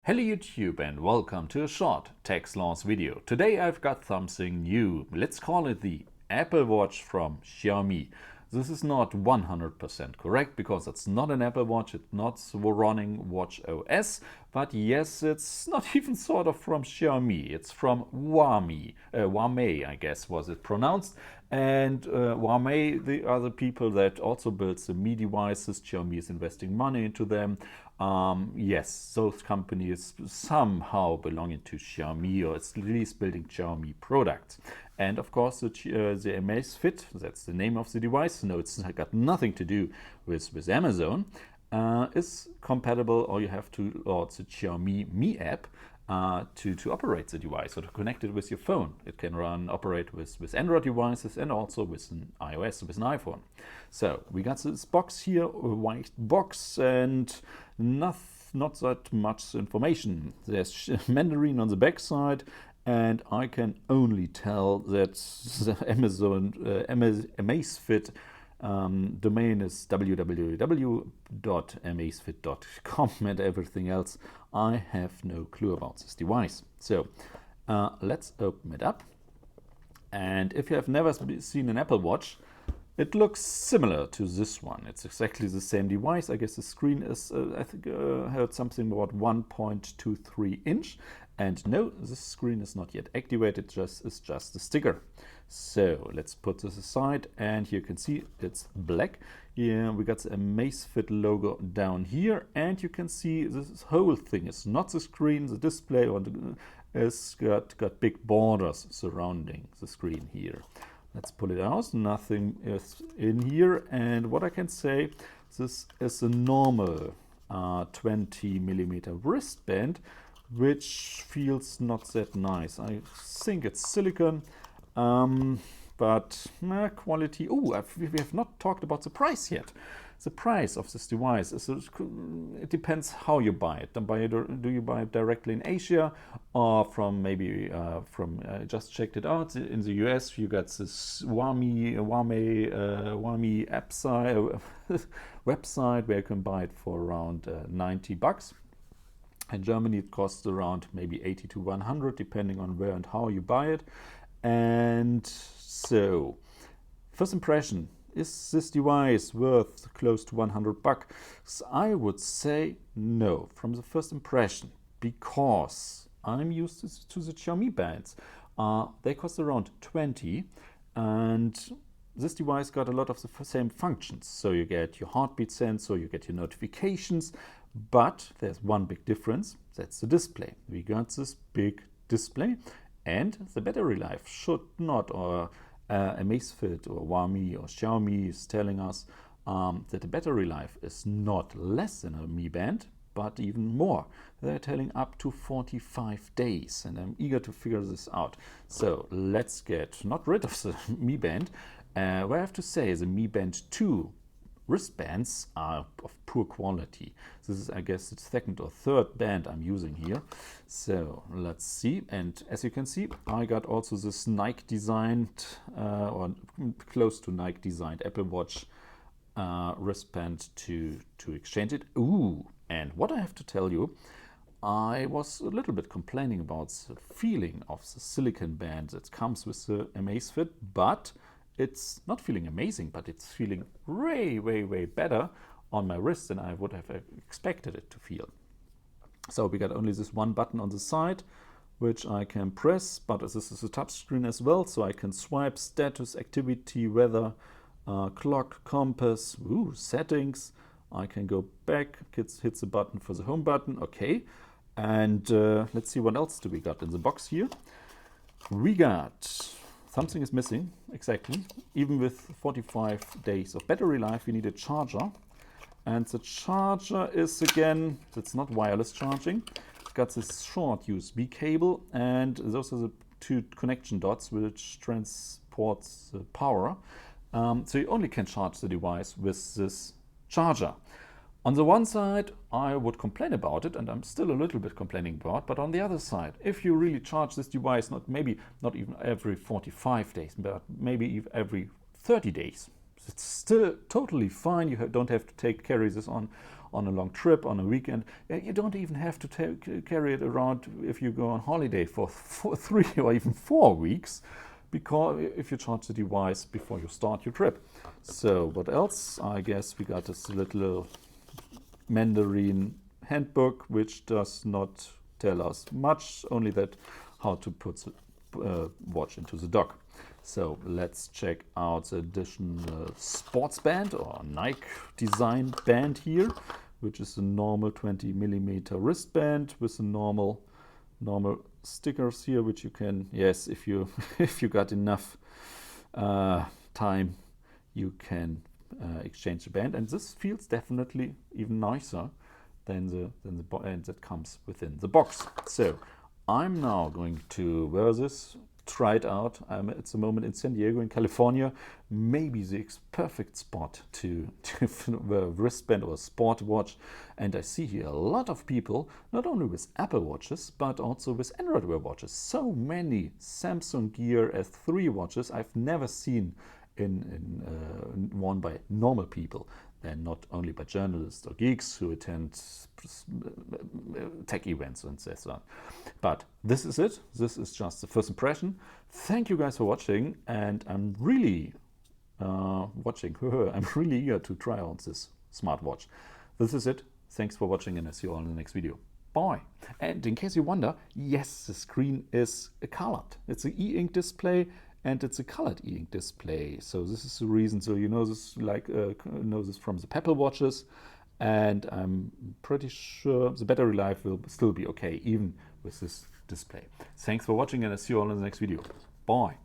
Hello YouTube and welcome to a short Techsloth video. Today I've got something new. Let's call it the Apple Watch from Xiaomi. This is not 100% correct because it's not an Apple Watch, it's not running Watch OS, but yes, it's not even sort of from Xiaomi, it's from Huawei, I guess was it pronounced. And Huawei, they are the people that also build the Mi devices. Xiaomi is investing money into them. Yes, those companies somehow belonging to Xiaomi, or at least building Xiaomi products. And of course, the Amazit Bip, that's the name of the device. No, it's got nothing to do with Amazon. Is compatible, or you have to load the Xiaomi Mi app to operate the device or to connect it with your phone. It can operate with Android devices and also with an iOS, with an iPhone. So we got this box here, a white box, and not that much information. There's Mandarin on the back side, and I can only tell that the Amazit Bip domain is www.amazfit.com, and everything else I have no clue about this device. So let's open it up. And if you have never seen an Apple Watch, it looks similar to this one. It's exactly the same device. I guess the screen is, I think I heard something about 1.23 inch. And no, this screen is not yet activated, it's just a sticker. So let's put this aside, and here you can see it's black. Yeah, we got the Amazit Bip logo down here, and you can see this whole thing is not the screen, the display, or it's got big borders surrounding the screen here. Let's pull it out. Nothing is in here, and what I can say, this is a normal 20mm wristband, which feels not that nice. I think it's silicone, but quality. Oh, we have not talked about the price yet. The price of this device is, it depends how you buy it. Do you buy it directly in Asia, or from maybe I just checked it out in the US? You got this Xiaomi app site, website where you can buy it for around $90. In Germany, it costs around maybe 80 to 100, depending on where and how you buy it. And so, first impression, is this device worth close to $100? I would say no, from the first impression, because I'm used to the Xiaomi bands. They cost around 20, and this device got a lot of the same functions. So you get your heartbeat sensor, you get your notifications, but there's one big difference, that's the display. We got this big display, and the battery life should not, or Amazit Bip or Huawei or Xiaomi is telling us that the battery life is not less than a Mi Band, but even more. They're telling up to 45 days, and I'm eager to figure this out. So let's get not rid of the Mi Band. What I have to say is the Mi Band 2 wristbands are of poor quality. This is, I guess, the second or third band I'm using here. So let's see. And as you can see, I got also this Nike designed or close to Nike designed Apple Watch wristband to exchange it. Ooh, and what I have to tell you, I was a little bit complaining about the feeling of the silicone band that comes with the Amazit Bip, but it's not feeling amazing, but it's feeling way better on my wrist than I would have expected it to feel. So we got only this one button on the side, which I can press, but this is a touch screen as well, so I can swipe status, activity, weather, clock, compass, settings. I can go back, hits the button for the home button, okay. And let's see what else do we got in the box here. We got something is missing, exactly. Even with 45 days of battery life, you need a charger. And the charger is, again, it's not wireless charging. It's got this short USB cable, and those are the two connection dots which transports the power. So you only can charge the device with this charger. On the one side, I would complain about it, and I'm still a little bit complaining about, but on the other side, if you really charge this device, not even every 45 days, but maybe every 30 days, it's still totally fine. You don't have to carry this on on a long trip, on a weekend. You don't even have to carry it around if you go on holiday for 3 or even 4 weeks, because if you charge the device before you start your trip. So what else? I guess we got this little Mandarin handbook, which does not tell us much, only that how to put the watch into the dock. So let's check out the additional sports band or Nike design band here, which is a normal 20mm wristband with the normal stickers here, which you can, yes, if you if you got enough time, you can exchange the band, and this feels definitely even nicer than the band that comes within the box. So I'm now going to wear this, try it out. I'm at the moment in San Diego in California, maybe the perfect spot to wear a wristband or a sport watch. And I see here a lot of people, not only with Apple watches, but also with Android Wear watches. So many Samsung Gear S3 watches I've never seen worn by normal people, and not only by journalists or geeks who attend tech events and so on. But this is it. This is just the first impression. Thank you guys for watching, and I'm really I'm really eager to try out this smartwatch. This is it. Thanks for watching, and I'll see you all in the next video. Bye. And in case you wonder, yes, the screen is colored. It's an e-ink display, and it's a colored e-ink display. So this is the reason. So you know this, know this from the Pebble watches, and I'm pretty sure the battery life will still be okay even with this display. Thanks for watching, and I'll see you all in the next video. Bye.